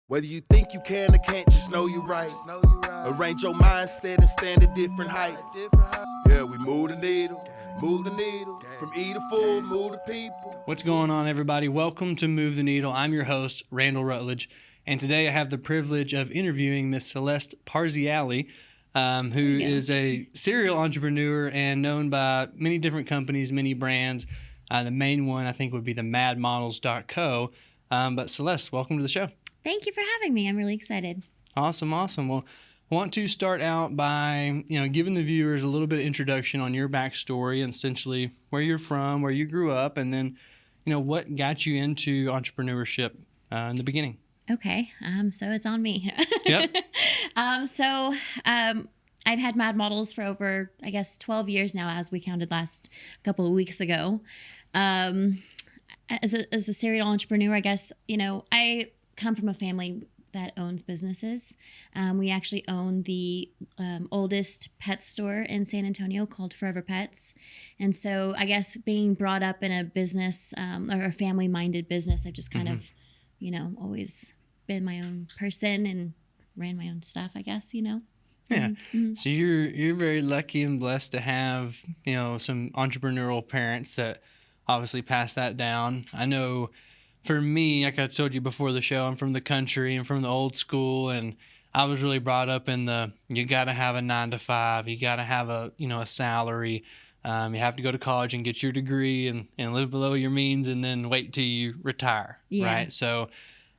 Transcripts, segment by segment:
Whether you think you can or can't, just know you're right. Arrange your mindset and stand at different heights. Yeah, we move the needle. From E to full, move the people. What's going on, everybody? Welcome to Move the Needle. I'm your host, Randall Rutledge, and today I have the privilege of interviewing Miss Celeste Parziale, who is a serial entrepreneur and known by many different companies, many brands. The main one, I think, would be the madmodels.co. But Celeste, welcome to the show. Thank you for having me. I'm really excited. Awesome. Well, I want to start out by, giving the viewers a little bit of introduction on your backstory and essentially where you're from, where you grew up, and then, what got you into entrepreneurship in the beginning. Okay. So it's on me. Yep. I've had Mad Models for over, 12 years now, as we counted last couple of weeks ago. As a serial entrepreneur, I come from a family that owns businesses. We actually own the oldest pet store in San Antonio called Forever Pets. And so I guess being brought up in a business or a family-minded business, I've just kind of, always been my own person and ran my own stuff, I guess. Yeah. Mm-hmm. So you're very lucky and blessed to have, some entrepreneurial parents that obviously pass that down. I know for me, like I told you before the show, I'm from the country and from the old school, and I was really brought up in you got to have a 9-to-5, you got to have a salary, you have to go to college and get your degree and live below your means and then wait till you retire, right? So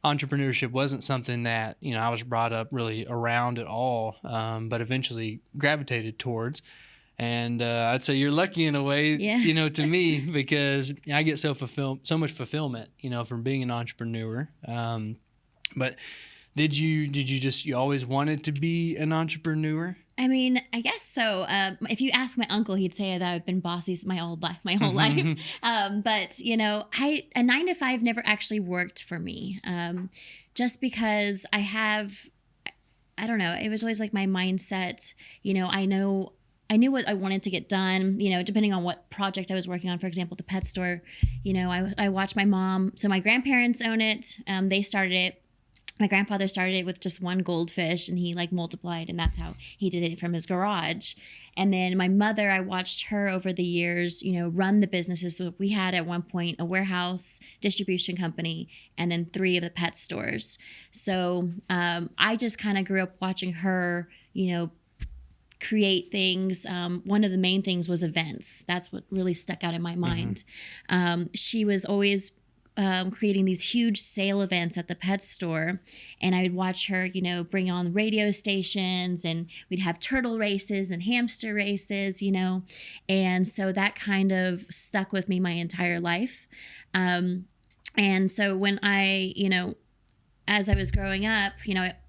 entrepreneurship wasn't something that I was brought up really around at all, but eventually gravitated towards. And I'd say you're lucky in a way, to me, because I get so much fulfillment, from being an entrepreneur. But did you always wanted to be an entrepreneur? I mean, I guess so. If you ask my uncle, he'd say that I've been bossy my whole life. But a 9-to-5 never actually worked for me. Just because I don't know. It was always like my mindset. I knew what I wanted to get done, depending on what project I was working on. For example, the pet store, I watched my mom. So my grandparents own it. They started it. My grandfather started it with just one goldfish, and he multiplied, and that's how he did it from his garage. And then my mother, I watched her over the years, run the businesses. So we had at one point a warehouse, distribution company, and then 3 of the pet stores. So I just kind of grew up watching her, create things. One of the main things was events. That's what really stuck out in my mind. She was always creating these huge sale events at the pet store, and I would watch her, bring on radio stations, and we'd have turtle races and hamster races, and so that kind of stuck with me my entire life. And so when I, as I was growing up,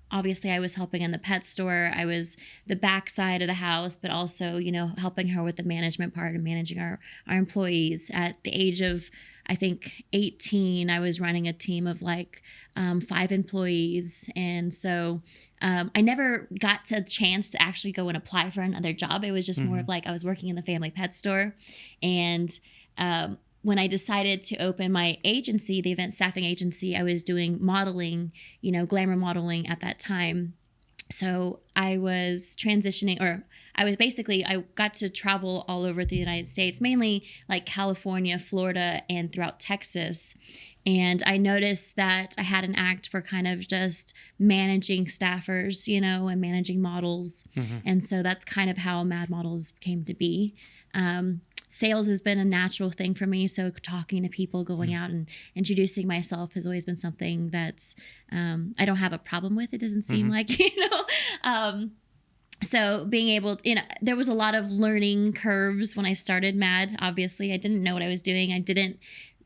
obviously I was helping in the pet store. I was the back side of the house, but also, helping her with the management part and managing our employees. At the age of, I think, 18, I was running a team of 5 employees. And so I never got the chance to actually go and apply for another job. It was just more of I was working in the family pet store. And when I decided to open my agency, the event staffing agency, I was doing modeling, glamour modeling at that time. So I was transitioning, I got to travel all over the United States, mainly California, Florida, and throughout Texas. And I noticed that I had an act for kind of just managing staffers, and managing models. And so that's kind of how Mad Models came to be. Sales has been a natural thing for me. So talking to people, going out and introducing myself has always been something that's I don't have a problem with. It doesn't seem like, so being able, there was a lot of learning curves when I started Mad. Obviously, I didn't know what I was doing. I didn't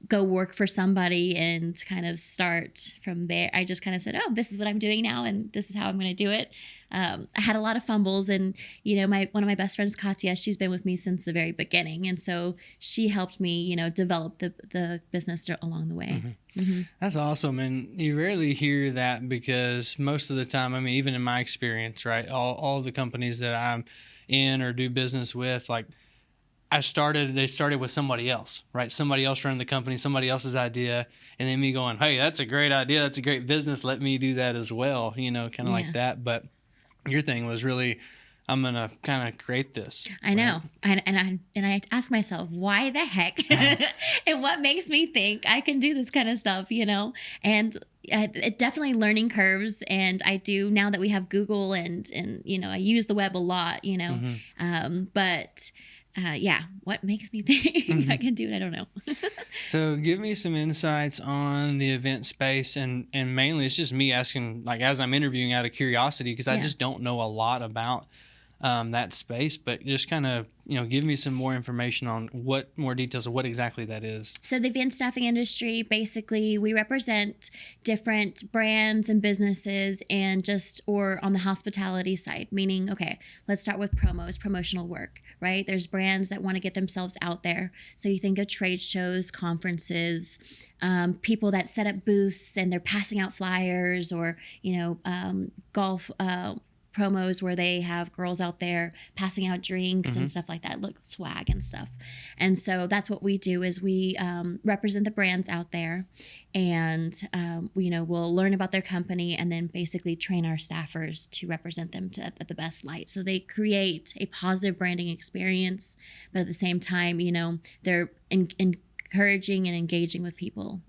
go work for somebody and kind of start from there. I just kind of said, oh, this is what I'm doing now, and this is how I'm going to do it. I had a lot of fumbles, and one of my best friends, Katya, she's been with me since the very beginning, and so she helped me, develop the business along the way. That's awesome, and you rarely hear that because most of the time, I mean, even in my experience, right, all the companies that I'm in or do business with, they started with somebody else, right? Somebody else running the company, somebody else's idea. And then me going, hey, that's a great idea. That's a great business. Let me do that as well, kind of like that. But your thing was really, I'm going to kind of create this. I know. And I ask myself, why the heck? And what makes me think I can do this kind of stuff, And it definitely learning curves. And I do, now that we have Google and I use the web a lot, but what makes me think I can do it? I don't know. So give me some insights on the event space, and mainly it's just me asking, like, as I'm interviewing out of curiosity, because I just don't know a lot about that space, but just kind of, give me some more information on more details of what exactly that is. So the event staffing industry, basically we represent different brands and businesses or on the hospitality side, meaning, okay, let's start with promotional work, right? There's brands that want to get themselves out there. So you think of trade shows, conferences, people that set up booths and they're passing out flyers, or, golf, promos where they have girls out there passing out drinks and stuff like that, look, swag and stuff. And so that's what we do, is we represent the brands out there, and we'll learn about their company and then basically train our staffers to represent them at the best light. So they create a positive branding experience, but at the same time, they're encouraging and engaging with people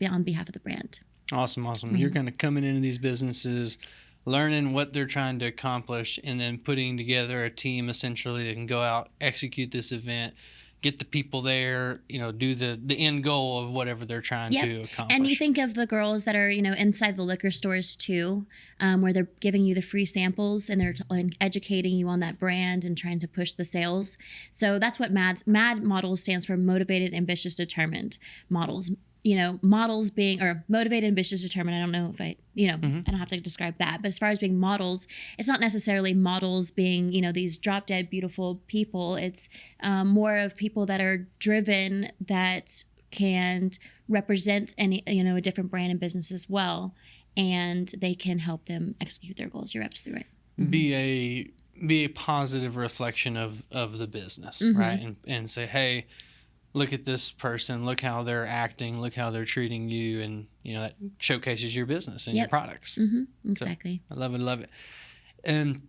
on behalf of the brand. Awesome. You're kind of coming into these businesses, learning what they're trying to accomplish, and then putting together a team essentially that can go out, execute this event, get the people there, do the end goal of whatever they're trying to accomplish. And you think of the girls that are, inside the liquor stores too, where they're giving you the free samples and they're educating you on that brand and trying to push the sales. So that's what MAD models stands for: motivated, ambitious, determined models. Models being, or motivated, ambitious, determined. I don't know if I don't have to describe that. But as far as being models, it's not necessarily models being, these drop dead beautiful people. It's more of people that are driven, that can represent a different brand and business as well. And they can help them execute their goals. You're absolutely right. Be a positive reflection of the business, right? And say, hey, look at this person, look how they're acting, look how they're treating you, and that showcases your business and your products. Exactly. So I love it. And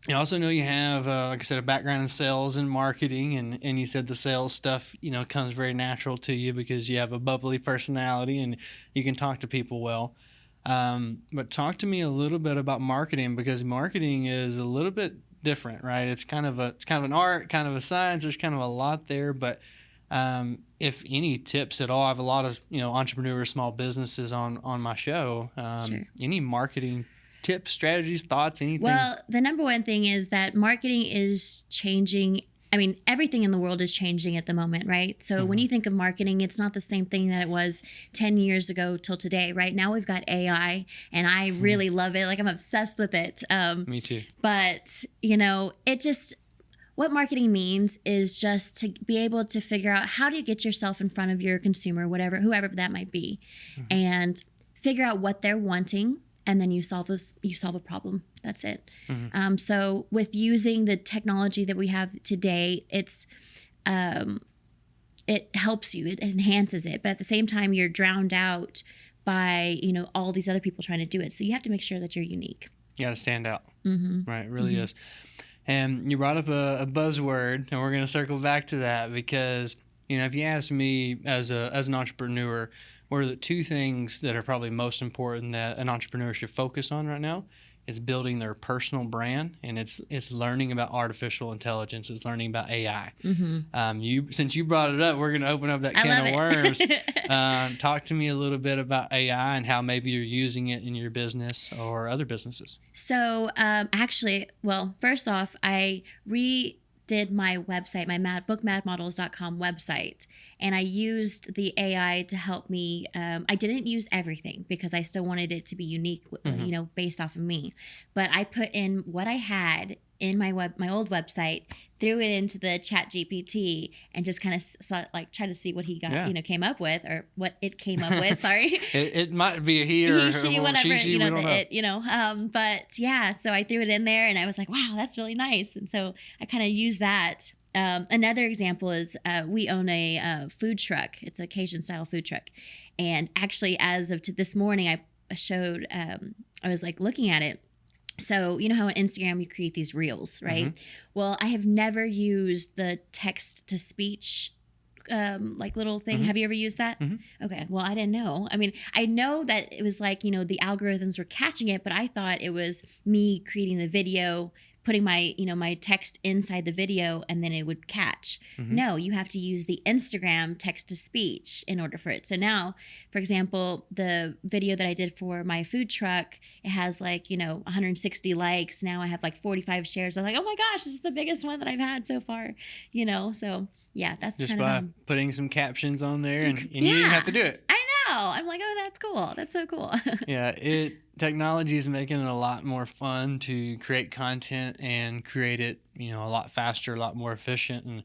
I also know you have, like I said, a background in sales and marketing, and you said the sales stuff, comes very natural to you because you have a bubbly personality and you can talk to people well. But talk to me a little bit about marketing, because marketing is a little bit different, right? It's kind of an art, kind of a science. There's kind of a lot there, but if any tips at all, I have a lot of, entrepreneurs, small businesses on my show. Sure. Any marketing tips, strategies, thoughts, anything? Well, the number one thing is that marketing is changing. I mean, everything in the world is changing at the moment, right? So when you think of marketing, it's not the same thing that it was 10 years ago till today. Right now we've got AI, and I really love it. Like, I'm obsessed with it. Me too. But, what marketing means is just to be able to figure out, how do you get yourself in front of your consumer, whoever that might be, and figure out what they're wanting, and then you solve a problem. That's it. So with using the technology that we have today, it helps you, it enhances it, but at the same time you're drowned out by all these other people trying to do it. So you have to make sure that you're unique. You got to stand out. Right, it really is. And you brought up a buzzword, and we're going to circle back to that, because, if you ask me as an entrepreneur, what are the two things that are probably most important that an entrepreneur should focus on right now? It's building their personal brand, and it's learning about artificial intelligence. It's learning about AI. Since you brought it up, we're going to open up that can of worms. Talk to me a little bit about AI and how maybe you're using it in your business or other businesses. So first off, I redid my website, my bookmadmodels.com website, and I used the AI to help me. I didn't use everything because I still wanted it to be unique, based off of me. But I put in what I had in my old website, threw it into the Chat GPT, and just kind of try to see what he got, came up with, or what it came up with. Sorry, it might be a he or she, whatever, she, we don't know. But yeah, so I threw it in there, and I was like, wow, that's really nice. And so I kind of used that Another example is we own a food truck. It's a Cajun style food truck. And actually, as of this morning, I showed, I was like looking at it. So, you know how on Instagram you create these reels, right? Mm-hmm. Well, I have never used the text to speech like little thing. Mm-hmm. Have you ever used that? Mm-hmm. Okay. Well, I didn't know. I mean, I know that it was like, you know, the algorithms were catching it, but I thought it was me creating the video, putting my, you know, my text inside the video, and then it would catch. Mm-hmm. No, you have to use the Instagram text to speech in order for it. So now, for example, the video that I did for my food truck, it has like, you know, 160 likes. Now I have like 45 shares. I'm like, oh my gosh, this is the biggest one that I've had so far, you know? So yeah, that's Just kind by of putting some captions on there, and you didn't have to do it. I know. I'm like, oh, that's cool. That's so cool. Yeah, technology is making it a lot more fun to create content and create it, you know, a lot faster, a lot more efficient. And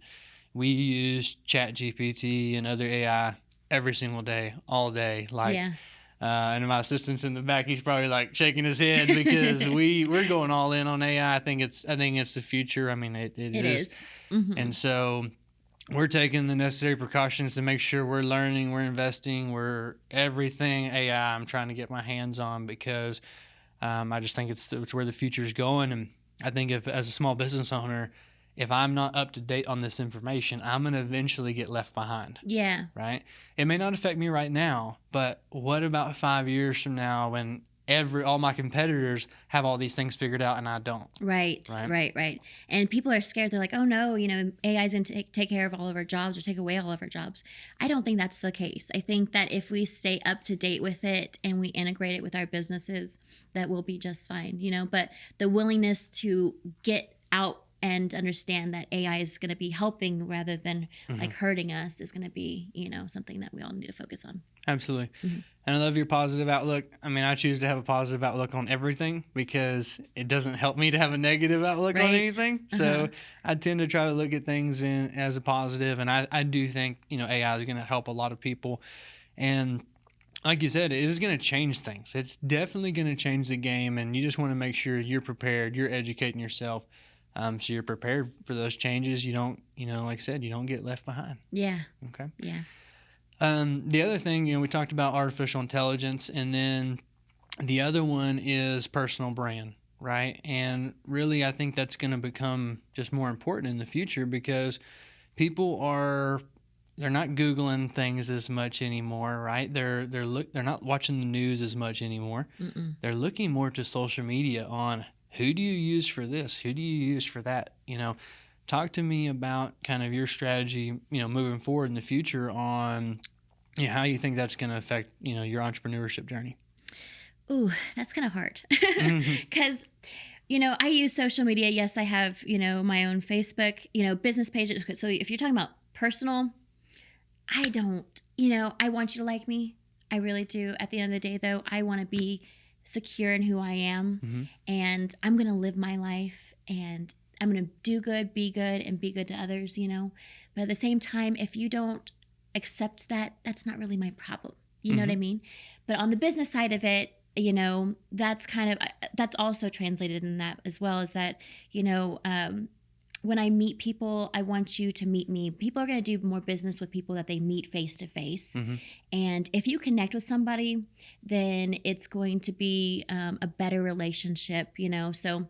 we use ChatGPT and other AI every single day, all day. Like, yeah. And my assistant's in the back. He's probably like shaking his head because we're going all in on AI. I think it's the future. I mean, it is. Mm-hmm. And so we're taking the necessary precautions to make sure we're learning, we're investing, we're everything AI I'm trying to get my hands on, because I just think it's where the future is going. And I think if, as a small business owner, if I'm not up to date on this information, I'm going to eventually get left behind. Yeah. Right? It may not affect me right now, but what about 5 years from now when all my competitors have all these things figured out and I don't? Right. And people are scared. They're like, oh no, you know, AI is going to take care of all of our jobs or take away all of our jobs. I don't think that's the case. I think that if we stay up to date with it and we integrate it with our businesses, that we'll be just fine, you know. But the willingness to get out and understand that AI is going to be helping rather than like hurting us is going to be, you know, something that we all need to focus on. Absolutely. And I love your positive outlook. I mean, I choose to have a positive outlook on everything because it doesn't help me to have a negative outlook on anything. So I tend to try to look at things as a positive. And I do think, you know, AI is going to help a lot of people. And like you said, it is going to change things. It's definitely going to change the game. And you just want to make sure you're prepared, you're educating yourself. So you're prepared for those changes. You don't, you know, like I said, you don't get left behind. Yeah. Okay. Yeah. The other thing, you know, we talked about artificial intelligence, and then the other one is personal brand, right? And really, I think that's going to become just more important in the future because people they're not Googling things as much anymore, right? They're not watching the news as much anymore. They're looking more to social media on who do you use for this? Who do you use for that? You know, talk to me about kind of your strategy, you know, moving forward in the future on, you know, how you think that's going to affect, you know, your entrepreneurship journey. Ooh, that's kind of hard because, you know, I use social media. Yes, I have, you know, my own Facebook, you know, business pages. So if you're talking about personal, I don't, you know, I want you to like me. I really do. At the end of the day, though, I want to be secure in who I am, and I'm going to live my life, and I'm going to do good, and be good to others, you know. But at the same time, if you don't accept that, that's not really my problem. You know what I mean? But on the business side of it, you know, that's also translated in that as well, is that, you know, when I meet people, I want you to meet me. People are going to do more business with people that they meet face to face. And if you connect with somebody, then it's going to be a better relationship, you know. So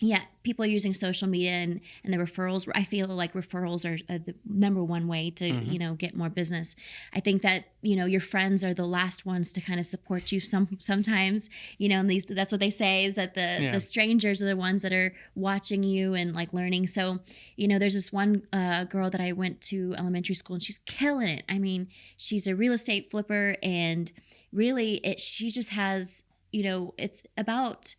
yeah, people are using social media and the referrals. I feel like referrals are the number one way to, you know, get more business. I think that, you know, your friends are the last ones to kind of support you sometimes, you know, and that's what they say, is that the strangers are the ones that are watching you and like learning. So, you know, there's this one girl that I went to elementary school, and she's killing it. I mean, she's a real estate flipper, and really she just has, you know, it's about,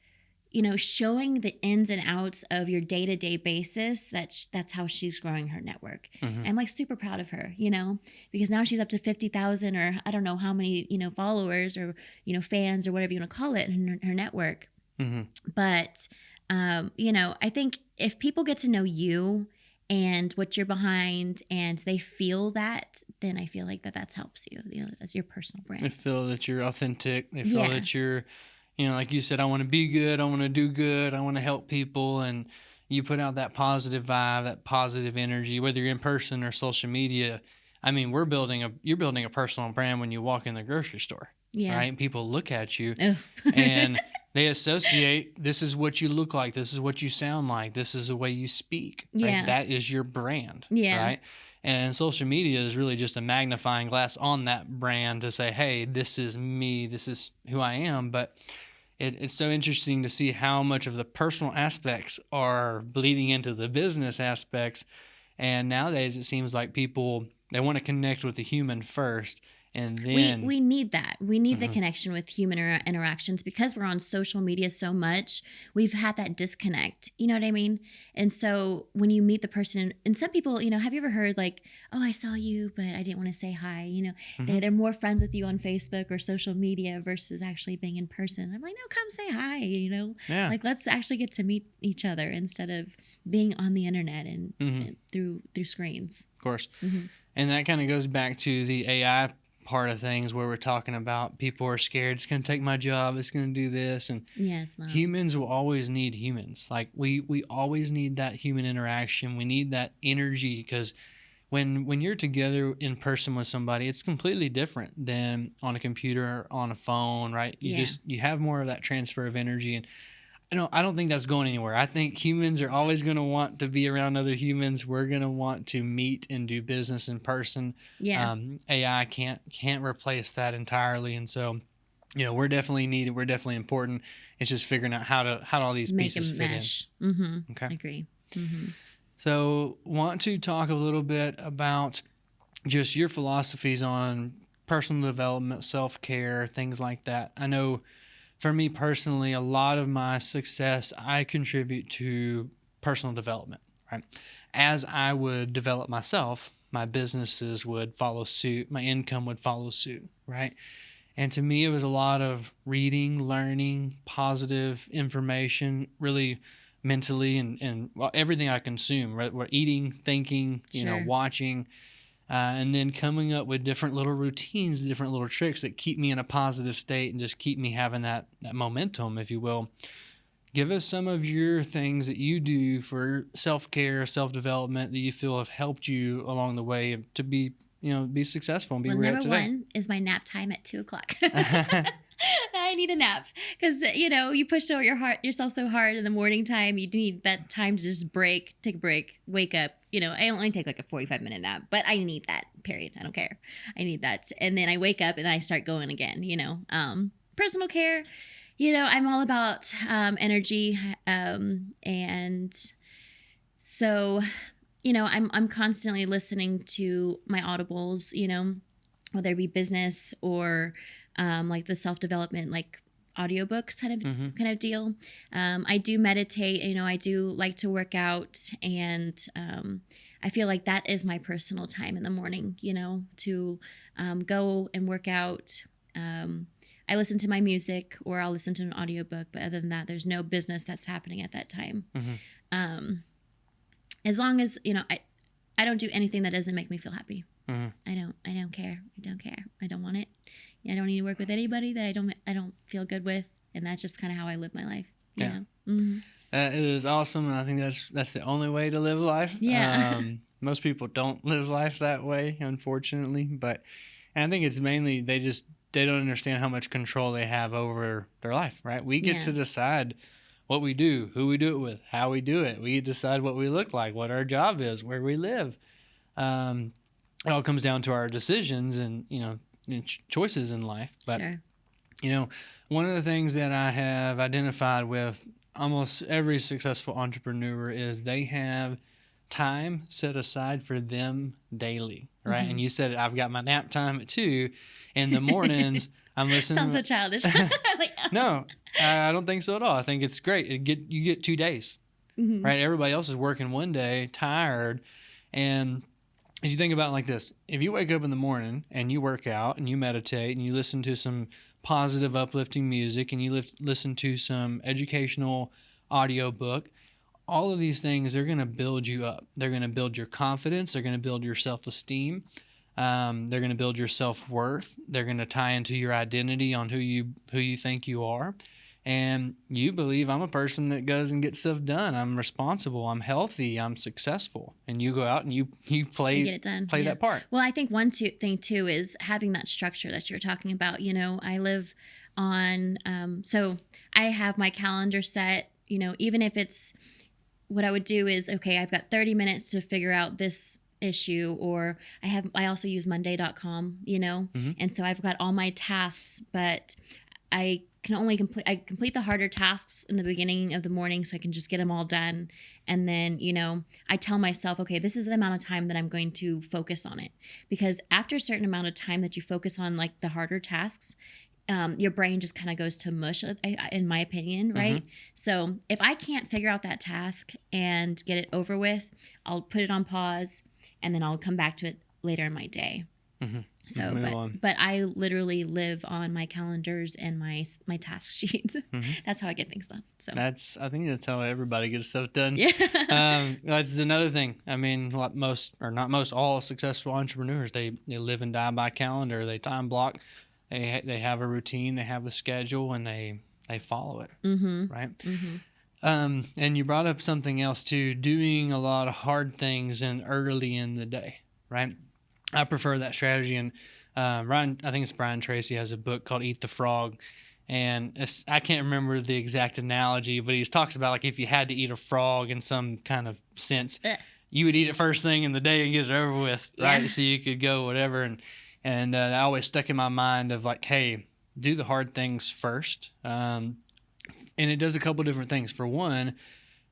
you know, showing the ins and outs of your day-to-day basis. That's how she's growing her network. I'm like super proud of her, you know, because now she's up to 50,000 or I don't know how many, you know, followers or, you know, fans or whatever you want to call it in her network. But, you know, I think if people get to know you and what you're behind and they feel that, then I feel like that helps you, you know, as your personal brand. They feel that you're authentic. They feel that you're, you know, like you said, I want to be good. I want to do good. I want to help people. And you put out that positive vibe, that positive energy, whether you're in person or social media. I mean, you're building a personal brand when you walk in the grocery store, Yeah. right? People look at you Ugh. and they associate, this is what you look like, this is what you sound like, this is the way you speak, right? Yeah. That is your brand, Yeah. right? And social media is really just a magnifying glass on that brand to say, hey, this is me, this is who I am. But it's so interesting to see how much of the personal aspects are bleeding into the business aspects. And nowadays it seems like people, they want to connect with the human first. And then we need that. We need the connection with human interactions because we're on social media so much. We've had that disconnect. You know what I mean? And so when you meet the person, and some people, you know, have you ever heard like, oh, I saw you, but I didn't want to say hi. You know, they're more friends with you on Facebook or social media versus actually being in person. I'm like, no, come say hi. You know, like let's actually get to meet each other instead of being on the internet and through screens. Of course. And that kind of goes back to the AI part of things where we're talking about people are scared it's going to take my job, it's going to do this, and it's not. Humans will always need humans. Like we always need that human interaction. We need that energy because when you're together in person with somebody, it's completely different than on a computer or on a phone, right? You have more of that transfer of energy. And I don't think that's going anywhere. I think humans are always going to want to be around other humans. We're going to want to meet and do business in person. Yeah. AI can't replace that entirely. And so, we're definitely needed. We're definitely important. It's just figuring out how all these pieces fit mesh. in. Okay. I agree. So want to talk a little bit about just your philosophies on personal development, self-care, things like that. I know for me personally, a lot of my success, I contribute to personal development, right? As I would develop myself, my businesses would follow suit, my income would follow suit, right? And to me, it was a lot of reading, learning, positive information, really mentally and everything I consume, right? We're eating, thinking, watching, and then coming up with different little routines, different little tricks that keep me in a positive state and just keep me having that momentum, if you will. Give us some of your things that you do for self-care, self-development that you feel have helped you along the way to be successful and be where you're at today. Number one is my nap time at 2:00. I need a nap because you push yourself so hard in the morning time. You need that time to just take a break, wake up. I only take like a 45-minute nap, but I need that. Period. I don't care. I need that, and then I wake up and I start going again. Personal care. I'm all about energy, and so I'm constantly listening to my audibles. Whether it be business or like the self-development, like audiobooks kind of deal. I do meditate, I do like to work out, and I feel like that is my personal time in the morning, to go and work out. I listen to my music or I'll listen to an audiobook, but other than that, there's no business that's happening at that time. As long as, I don't do anything that doesn't make me feel happy. I don't care. I don't want it. I don't need to work with anybody that I don't feel good with, and that's just kind of how I live my life. That is awesome, and I think that's the only way to live life. Most people don't live life that way, unfortunately, and I think it's mainly they don't understand how much control they have over their life, right? We get to decide what we do, who we do it with, how we do it. We decide what we look like, what our job is, where we live. It all comes down to our decisions and choices in life. But one of the things that I have identified with almost every successful entrepreneur is they have time set aside for them daily, right? And you said it, I've got my nap time at 2 in the mornings. I'm listening. Sounds so childish. No, I don't think so at all. I think it's great. You get 2 days, right? Everybody else is working one day, tired, and as you think about it like this, if you wake up in the morning and you work out and you meditate and you listen to some positive, uplifting music and you listen to some educational audiobook, all of these things, they're going to build you up. They're going to build your confidence. They're going to build your self-esteem. They're going to build your self-worth. They're going to tie into your identity on who you think you are. And you believe I'm a person that goes and gets stuff done. I'm responsible. I'm healthy. I'm successful. And you go out and you play get it done. Play that part. Well, I think one thing too is having that structure that you're talking about. You know, I live on, so I have my calendar set. You know, even if it's, what I would do is, okay, I've got 30 minutes to figure out this issue, or I also use Monday.com. You know, and so I've got all my tasks, but I can only complete the harder tasks in the beginning of the morning so I can just get them all done. And then, you know, I tell myself, okay, this is the amount of time that I'm going to focus on it. Because after a certain amount of time that you focus on like the harder tasks, your brain just kind of goes to mush, in my opinion, right? So if I can't figure out that task and get it over with, I'll put it on pause and then I'll come back to it later in my day. So, but I literally live on my calendars and my task sheets. That's how I get things done. So I think that's how everybody gets stuff done. Yeah. That's another thing. I mean, all successful entrepreneurs, they live and die by calendar. They time block. They have a routine. They have a schedule, and they follow it. Right. And you brought up something else too, doing a lot of hard things and early in the day. Right. I prefer that strategy, and I think it's Brian Tracy has a book called Eat the Frog, and I can't remember the exact analogy, but he talks about like if you had to eat a frog in some kind of sense, you would eat it first thing in the day and get it over with, right? Yeah. So you could go whatever, and that always stuck in my mind of like, hey, do the hard things first, and it does a couple different things. For one,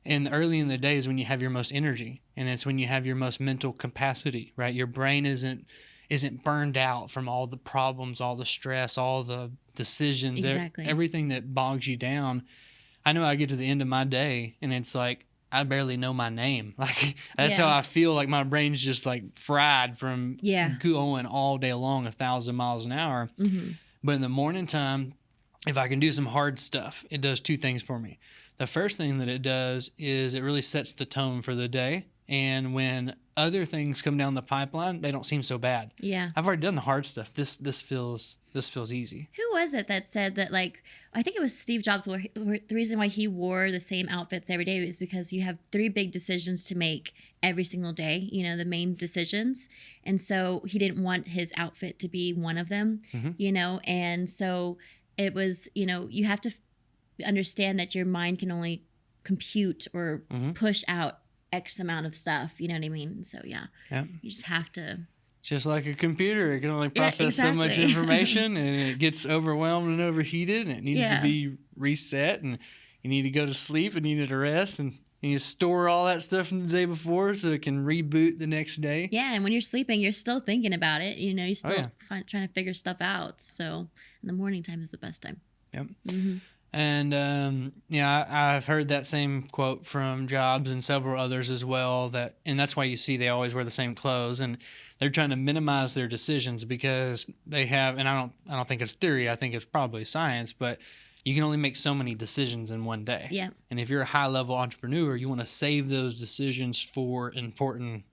early in the day is when you have your most energy, and it's when you have your most mental capacity, right? Your brain isn't burned out from all the problems, all the stress, all the decisions, Exactly. everything that bogs you down. I know I get to the end of my day and it's like I barely know my name. Like that's how I feel. Like my brain's just like fried from going all day long 1,000 miles an hour. But in the morning time, if I can do some hard stuff, it does two things for me. The first thing that it does is it really sets the tone for the day. And when other things come down the pipeline, they don't seem so bad. Yeah. I've already done the hard stuff. This feels easy. Who was it that said that, like, I think it was Steve Jobs, where the reason why he wore the same outfits every day is because you have 3 big decisions to make every single day, you know, the main decisions. And so he didn't want his outfit to be one of them, you know, and so it was, you know, you have to understand that your mind can only compute or push out X amount of stuff, you know what I mean? So you just have to. Just like a computer, it can only process so much information, and it gets overwhelmed and overheated, and it needs to be reset, and you need to go to sleep, and you need to rest, and you need to store all that stuff from the day before so it can reboot the next day. Yeah, and when you're sleeping, you're still thinking about it. You know, you're still trying to figure stuff out. So in the morning time is the best time. Yep. And I've heard that same quote from Jobs and several others as well. And that's why you see they always wear the same clothes, and they're trying to minimize their decisions because they have. And I don't think it's theory. I think it's probably science. But you can only make so many decisions in one day. Yeah. And if you're a high level entrepreneur, you want to save those decisions for important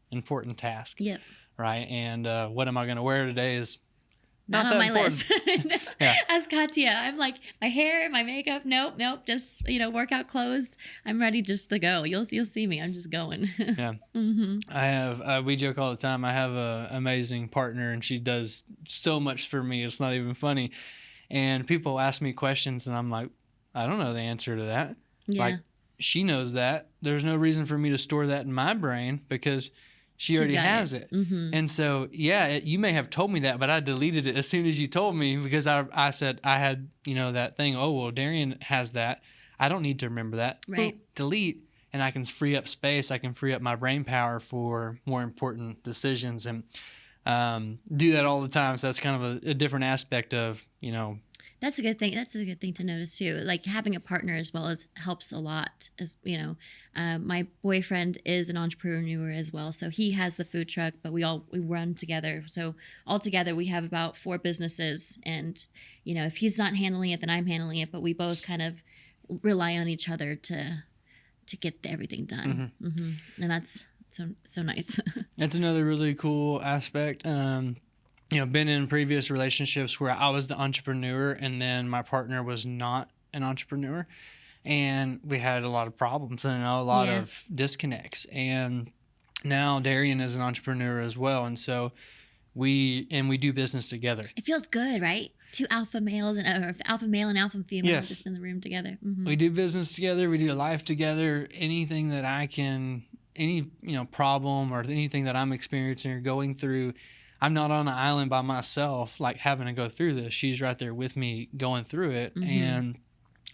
tasks. Yep. Right. And what am I going to wear today is not on my list. Yeah. As Katya, I'm like, my hair, my makeup, nope. Just, workout clothes. I'm ready just to go. You'll see me. I'm just going. Yeah. I have, we joke all the time. I have an amazing partner, and she does so much for me. It's not even funny. And people ask me questions, and I'm like, I don't know the answer to that. Yeah. Like, she knows that. There's no reason for me to store that in my brain because She's already has it. And so, you may have told me that, but I deleted it as soon as you told me because I said I had, that thing. Oh, well, Darian has that. I don't need to remember that. Right. Boop, delete, and I can free up space. I can free up my brain power for more important decisions and do that all the time. So that's kind of a different aspect of, That's a good thing. That's a good thing to notice too. Like having a partner as well helps a lot. As my boyfriend is an entrepreneur as well, so he has the food truck, but we run together. So all together we have about 4 businesses, and if he's not handling it, then I'm handling it. But we both kind of rely on each other to get everything done, and that's so nice. That's another really cool aspect. Been in previous relationships where I was the entrepreneur and then my partner was not an entrepreneur, and we had a lot of problems and a lot Yeah. of disconnects. And now Darian is an entrepreneur as well, and so we do business together. It feels good, right? Two alpha males or alpha male and alpha female Yes. just in the room together. Mhm. We do business together. We do life together. Anything that any problem or anything that I'm experiencing or going through, I'm not on an island by myself, like having to go through this. She's right there with me going through it. Mhm. And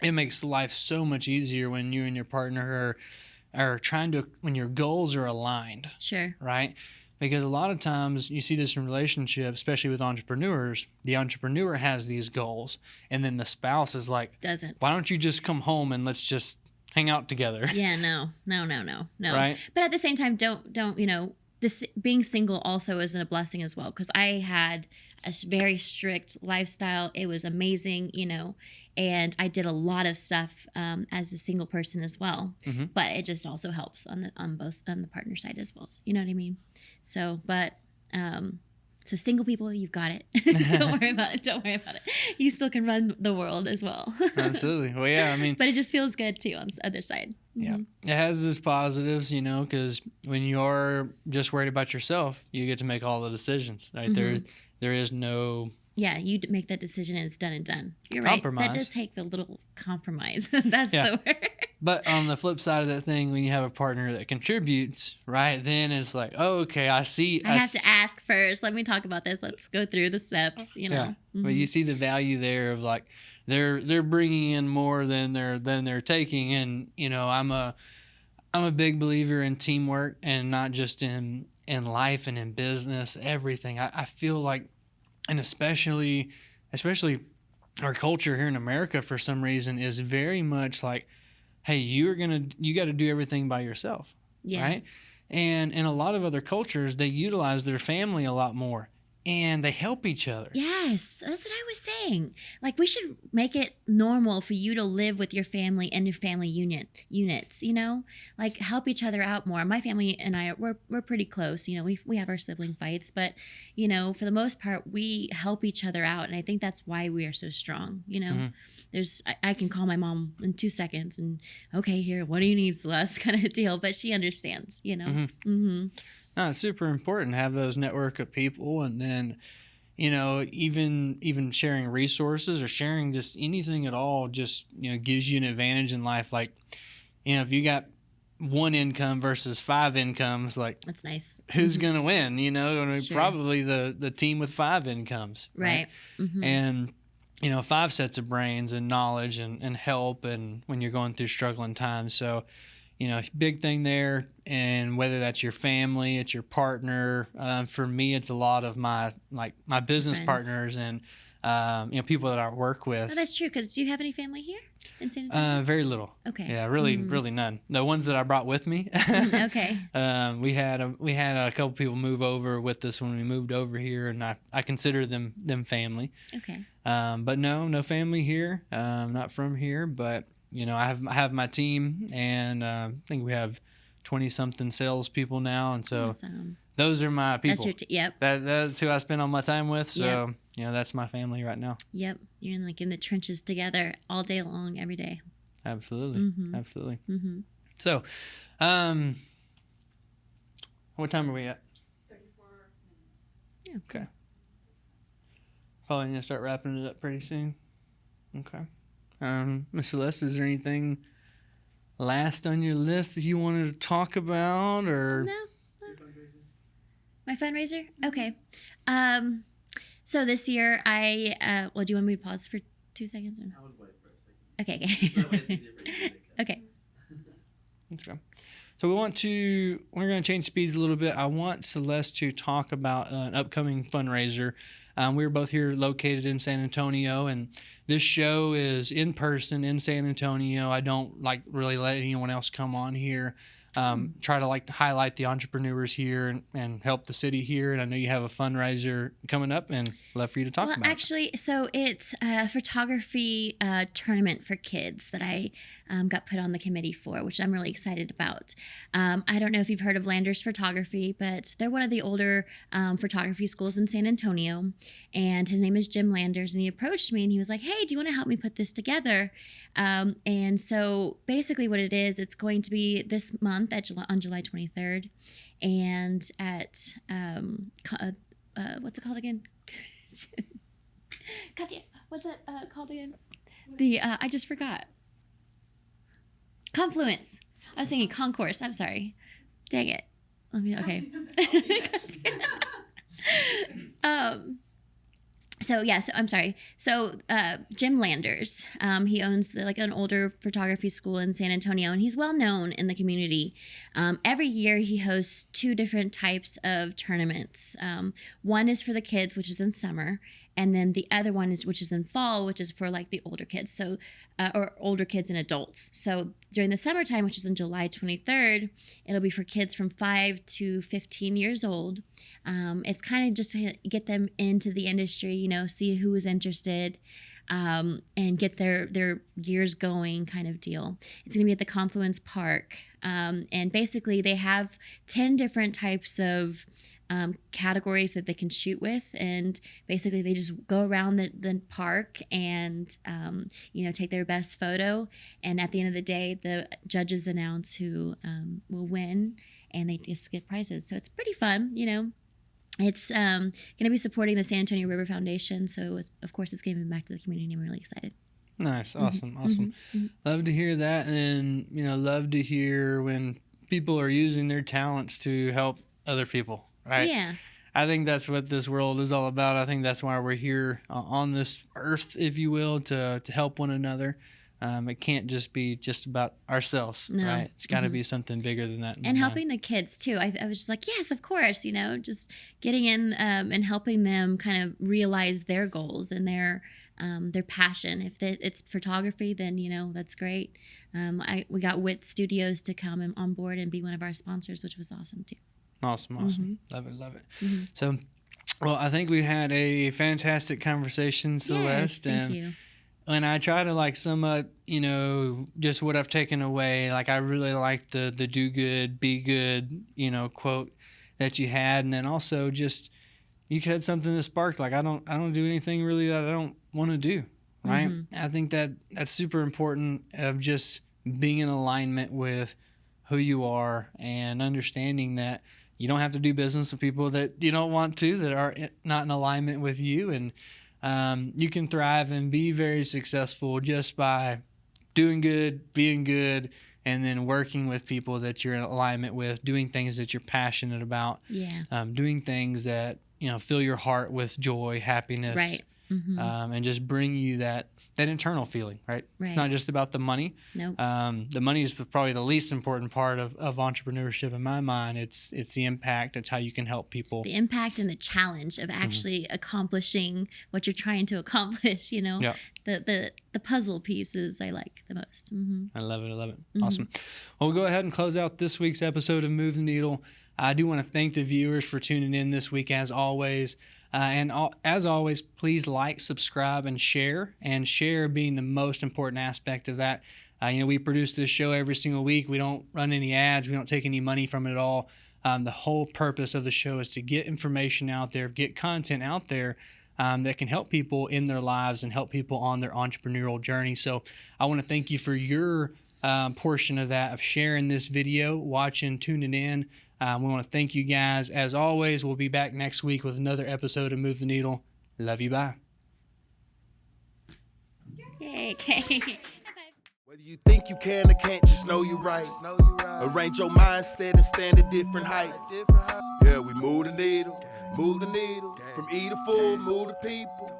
it makes life so much easier when you and your partner are trying to, when your goals are aligned, Sure. right? Because a lot of times you see this in relationships, especially with entrepreneurs. The entrepreneur has these goals, and then the spouse is like, Doesn't. why don't you just come home and let's just hang out together? Yeah, no. Right? But at the same time, don't this being single also isn't a blessing as well, because I had a very strict lifestyle. It was amazing, and I did a lot of stuff as a single person as well. Mhm. But it just also helps on the partner side as well. You know what I mean? So, but so single people, you've got it. Don't worry about it. You still can run the world as well. Absolutely. Well, yeah, I mean, But it just feels good too on the other side. yeah, it has its positives, because when you're just worried about yourself, you get to make all the decisions, right? There is no Yeah, you make that decision and it's done and done. You're right. compromise. That does take a little compromise. That's Yeah. the word. But on the flip side of that thing, when you have a partner that contributes, right, then it's like, oh, okay, I see. I have to ask first. Let me talk about this. Let's go through the steps. Yeah, but Mhm. you see the value there of like they're bringing in more than they're taking, and I'm a big believer in teamwork, and not just in life and in business, everything. I feel like, and especially our culture here in America for some reason is very much like, hey, you got to do everything by yourself, Yeah. right? And in a lot of other cultures, they utilize their family a lot more, and they help each other. Yes, that's what I was saying. Like, we should make it normal for you to live with your family and your family units. Like, help each other out more. My family and I we're pretty close. We have our sibling fights, but for the most part, we help each other out, and I think that's why we are so strong. Mhm. I can call my mom in 2 seconds and, okay, here, what do you need, Celeste, kind of deal, but she understands. Mhm. Mm-hmm. No, it's super important to have those network of people, and then even sharing resources or sharing just anything at all just gives you an advantage in life. Like if you got one income versus 5 incomes, like That's nice. who's Mhm. gonna win? I mean, Sure. probably the team with 5 incomes, Right. Mm-hmm. And 5 sets of brains and knowledge and help, and when you're going through struggling times. So big thing there. And whether that's your family, it's your partner. For me, it's a lot of my business Friends. partners and people that I work with. Oh, that's true. Because do you have any family here in San Antonio? Very little. Okay. Yeah, really, Mhm. really none. The ones that I brought with me. Okay. We had a couple people move over with us when we moved over here, and I consider them family. Okay. But no family here. Not from here, but I have my team, and I think we have 20-something salespeople now, and so Awesome. those are my people. That's your yep. That's who I spend all my time with. So that's my family right now. Yep. You're in the trenches together all day long, every day. Absolutely, Mhm. absolutely. Mm-hmm. So, what time are we at? 34 minutes. Yeah. Okay. Probably gonna start wrapping it up pretty soon. Okay. Miss Celeste, is there anything last on your list that you wanted to talk about, or? No. My fundraiser? Okay. So this year I do you want me to pause for 2 seconds? Or no? I would wait for a second. Okay. That way it's easier for you to cut. Okay. Okay. So we're going to change speeds a little bit. I want Celeste to talk about an upcoming fundraiser. We're both here located in San Antonio, and this show is in person in San Antonio. I don't really let anyone else come on here. try to like highlight the entrepreneurs here and help the city here. And I know you have a fundraiser coming up, and love for you to talk about. Well, actually, so it's a photography tournament for kids that I got put on the committee for, which I'm really excited about. I don't know if you've heard of Landers Photography, but they're one of the older photography schools in San Antonio. And his name is Jim Landers. And he approached me and he was like, hey, do you want to help me put this together? And so basically what it is, it's going to be this month on July 23rd. And at, what's it called again? Katya, what's that called again? I just forgot. Confluence. I was thinking concourse. I'm sorry. Dang it. Okay. So I'm sorry. So Jim Landers, he owns an older photography school in San Antonio, and he's well known in the community. Every year he hosts 2 different types of tournaments. One is for the kids, which is in summer, and then the other one which is in fall, which is for like the older kids, so or older kids and adults. So during the summertime, which is on July 23rd, it'll be for kids from 5 to 15 years old. It's kind of just to get them into the industry, see who is interested, and get their gears going kind of deal. It's going to be at the Confluence Park. And basically they have 10 different types of categories that they can shoot with, and basically they just go around the park and take their best photo, and at the end of the day the judges announce who will win, and they just get prizes. So it's pretty fun. It's going to be supporting the San Antonio River Foundation, so of course it's giving back to the community. I'm really excited. Nice. Awesome. Love to hear that, and love to hear when people are using their talents to help other people, right? Yeah. I think that's what this world is all about. I think that's why we're here on this earth, if you will, to help one another. It can't just be about ourselves, right? It's got to be something bigger than that. And helping the kids too. I was just like, yes, of course, just getting in and helping them kind of realize their goals and their passion. If it's photography, then that's great. We got Wit Studios to come on board and be one of our sponsors, which was awesome too. Awesome. Love it. So, well, I think we had a fantastic conversation, Celeste. Yes, thank you. When I try to sum up, just what I've taken away, I really like the do good, be good, quote that you had. And then also just, you had something that sparked, I don't do anything really that I don't want to do. Right. I think that's super important, of just being in alignment with who you are and understanding that you don't have to do business with people that you don't want to, that are not in alignment with you. And you can thrive and be very successful just by doing good, being good, and then working with people that you're in alignment with, doing things that you're passionate about, doing things that fill your heart with joy, happiness, right. And just bring you that internal feeling, right? It's not just about the money. Nope. The money is probably the least important part of entrepreneurship in my mind. It's the impact. It's how you can help people. The impact and the challenge of actually accomplishing what you're trying to accomplish. The puzzle pieces I like the most. I love it. Awesome. Well, we'll go ahead and close out this week's episode of Move the Needle. I do want to thank the viewers for tuning in this week, as always. As always, please like, subscribe, and share. And share being the most important aspect of that. We produce this show every single week. We don't run any ads. We don't take any money from it at all. The whole purpose of the show is to get information out there, get content out there that can help people in their lives and help people on their entrepreneurial journey. So I want to thank you for your portion of that, of sharing this video, watching, tuning in. We want to thank you guys. As always, we'll be back next week with another episode of Move the Needle. Love you. Bye. Yay. Okay. Whether you think you can or can't, just know you're right. Arrange your mindset and stand at different heights. Yeah, we move the needle. From E to full, move the people.